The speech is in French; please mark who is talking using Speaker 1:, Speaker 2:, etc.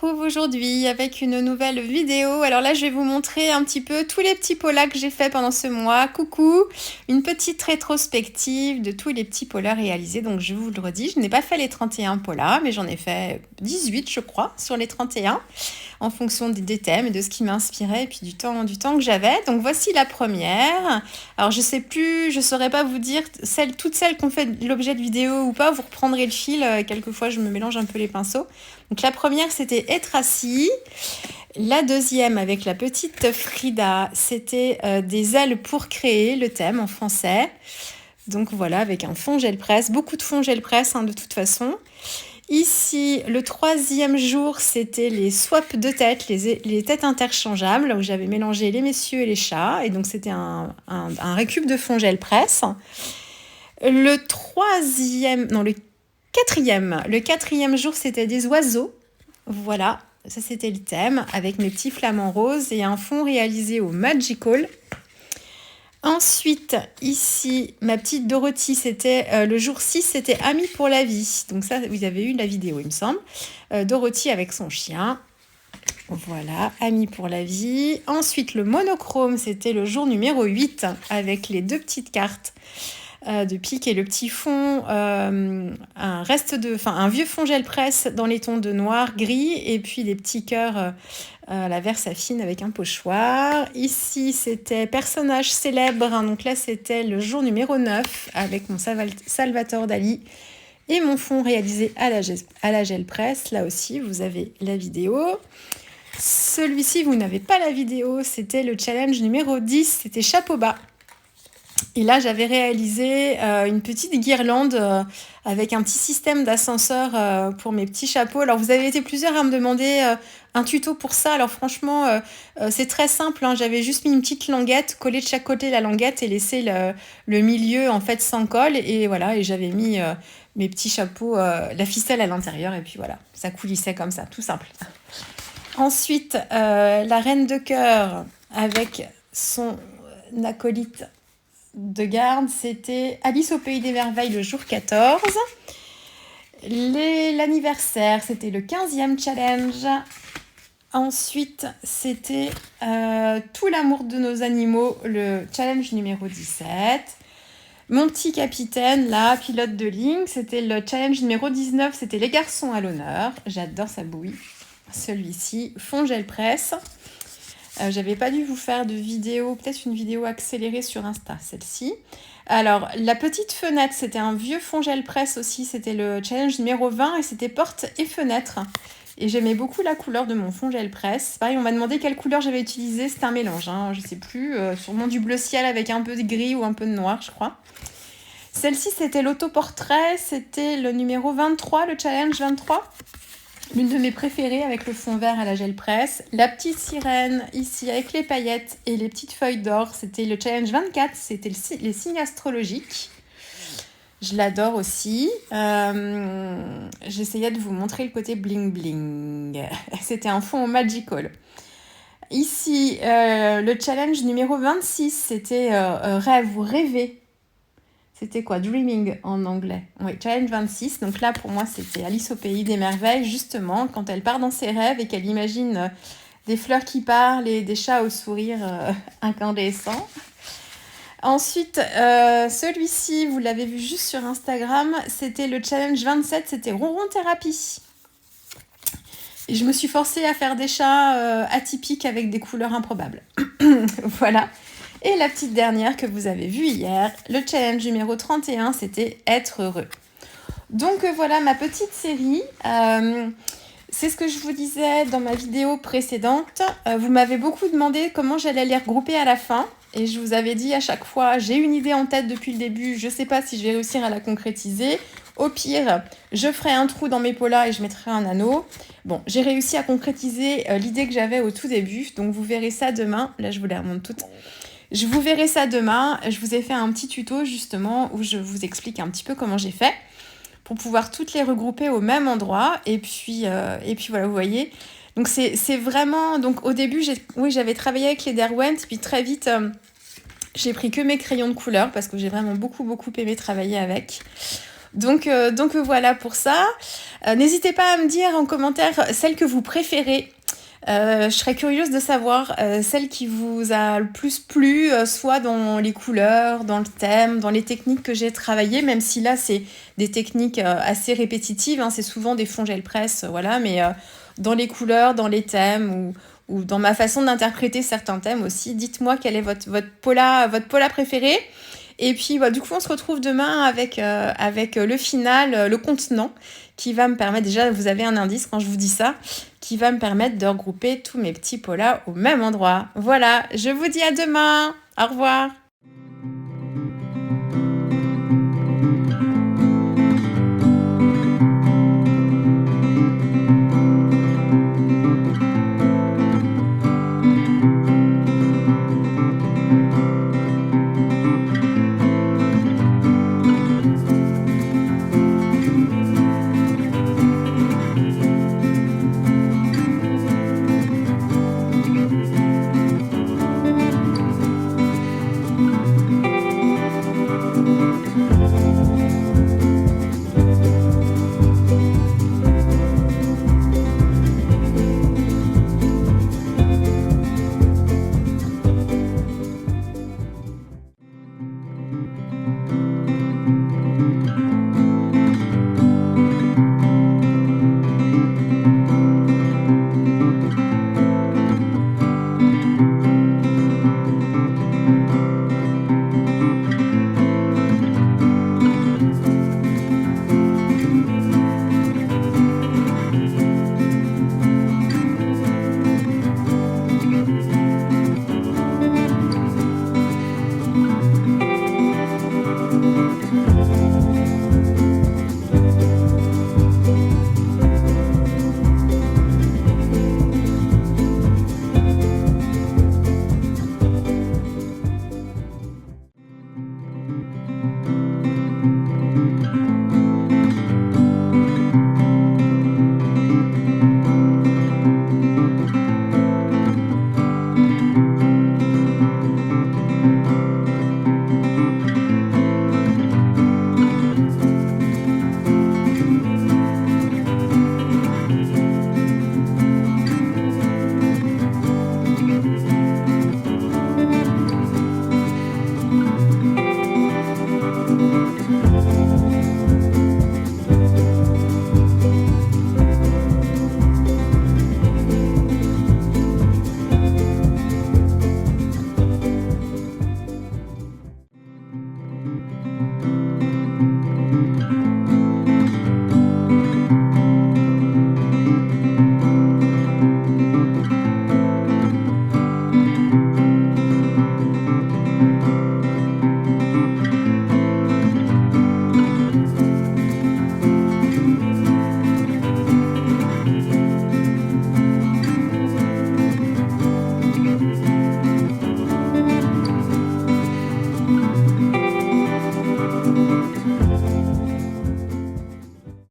Speaker 1: retrouve aujourd'hui avec une nouvelle vidéo. Alors là, je vais vous montrer un petit peu tous les petits polas que j'ai fait pendant ce mois. Coucou! Une petite rétrospective de tous les petits polas réalisés. Donc je vous le redis, je n'ai pas fait les 31 polas, mais j'en ai fait 18, je crois, sur les 31, en fonction des thèmes et de ce qui m'inspirait et puis du temps que j'avais. Donc voici la première. Alors je sais plus, je saurais pas vous dire toutes celles qui ont fait l'objet de vidéo ou pas. Vous reprendrez le fil. Quelquefois, je me mélange un peu les pinceaux. Donc la première, c'était Être assis. La deuxième, avec la petite Frida, c'était des ailes pour créer, le thème en français. Donc voilà, avec un fond gel presse, beaucoup de fond gel presse de toute façon. Ici, le troisième jour, c'était les swaps de têtes, les têtes interchangeables, là où j'avais mélangé les messieurs et les chats. Et donc c'était un récup de fond gel presse. Le quatrième jour, c'était des oiseaux. Voilà, ça c'était le thème, avec mes petits flamants roses et un fond réalisé au Magical. Ensuite, ici, ma petite Dorothy, c'était le jour 6, c'était Amis pour la vie. Donc ça, vous avez eu la vidéo, il me semble. Dorothy avec son chien. Voilà, Amis pour la vie. Ensuite, le monochrome, c'était le jour numéro 8, avec les deux petites cartes de pique et le petit fond, un vieux fond gel presse dans les tons de noir, gris, et puis des petits cœurs la Versafine avec un pochoir. Ici, c'était personnage célèbre, donc là, c'était le jour numéro 9 avec mon Salvatore Dali et mon fond réalisé à la gel presse. Là aussi, vous avez la vidéo. Celui-ci, vous n'avez pas la vidéo, c'était le challenge numéro 10, c'était chapeau bas. Et là, j'avais réalisé une petite guirlande avec un petit système d'ascenseur pour mes petits chapeaux. Alors, vous avez été plusieurs à me demander un tuto pour ça. Alors, franchement, c'est très simple. J'avais juste mis une petite languette, collé de chaque côté la languette et laissé le milieu, en fait, sans colle. Et voilà, et j'avais mis mes petits chapeaux, la ficelle à l'intérieur. Et puis voilà, ça coulissait comme ça, tout simple. Ensuite, la reine de cœur avec son acolyte de garde, c'était Alice au Pays des Merveilles le jour 14. L'anniversaire, c'était le 15e challenge. Ensuite, c'était Tout l'amour de nos animaux, le challenge numéro 17. Mon petit capitaine, là, pilote de ligne, c'était le challenge numéro 19, c'était les garçons à l'honneur. J'adore sa bouille. Celui-ci, fond gel presse. J'avais pas dû vous faire de vidéo, peut-être une vidéo accélérée sur Insta, celle-ci. Alors, la petite fenêtre, c'était un vieux fond gel presse aussi, c'était le challenge numéro 20 et c'était porte et fenêtre. Et j'aimais beaucoup la couleur de mon fond gel presse. Pareil, on m'a demandé quelle couleur j'avais utilisé, c'était un mélange, je sais plus, sûrement du bleu ciel avec un peu de gris ou un peu de noir, je crois. Celle-ci, c'était l'autoportrait, c'était le numéro 23, le challenge 23. L'une de mes préférées avec le fond vert à la gel presse. La petite sirène ici avec les paillettes et les petites feuilles d'or. C'était le challenge 24, c'était les signes astrologiques. Je l'adore aussi. J'essayais de vous montrer le côté bling bling. C'était un fond au Magical. Ici, le challenge numéro 26, c'était rêve ou rêver. C'était quoi? Dreaming en anglais. Oui, challenge 26. Donc là, pour moi, c'était Alice au Pays des Merveilles, justement, quand elle part dans ses rêves et qu'elle imagine des fleurs qui parlent et des chats au sourire incandescent. Ensuite, celui-ci, vous l'avez vu juste sur Instagram, c'était le challenge 27, c'était ronron thérapie. Et je me suis forcée à faire des chats atypiques avec des couleurs improbables. Voilà. Et la petite dernière que vous avez vue hier, le challenge numéro 31, c'était être heureux. Donc voilà ma petite série. C'est ce que je vous disais dans ma vidéo précédente. Vous m'avez beaucoup demandé comment j'allais les regrouper à la fin. Et je vous avais dit à chaque fois, j'ai une idée en tête depuis le début, je ne sais pas si je vais réussir à la concrétiser. Au pire, je ferai un trou dans mes polas et je mettrai un anneau. Bon, j'ai réussi à concrétiser l'idée que j'avais au tout début. Donc vous verrez ça demain. Là, je vous les remonte toutes. Je vous verrai ça demain. Je vous ai fait un petit tuto justement où je vous explique un petit peu comment j'ai fait pour pouvoir toutes les regrouper au même endroit. Et puis voilà, vous voyez. Donc c'est vraiment... Donc au début, j'avais travaillé avec les Derwent. Puis très vite, j'ai pris que mes crayons de couleur parce que j'ai vraiment beaucoup aimé travailler avec. Donc voilà pour ça. N'hésitez pas à me dire en commentaire celle que vous préférez. Je serais curieuse de savoir celle qui vous a le plus plu, soit dans les couleurs, dans le thème, dans les techniques que j'ai travaillées, même si là c'est des techniques assez répétitives, hein, c'est souvent des fonds gel presse, voilà, mais dans les couleurs, dans les thèmes ou dans ma façon d'interpréter certains thèmes aussi. Dites-moi quel est votre pola préféré. Et puis, bah, du coup, on se retrouve demain avec le final, le contenant, qui va me permettre, déjà, vous avez un indice quand je vous dis ça, qui va me permettre de regrouper tous mes petits polas au même endroit. Voilà, je vous dis à demain. Au revoir.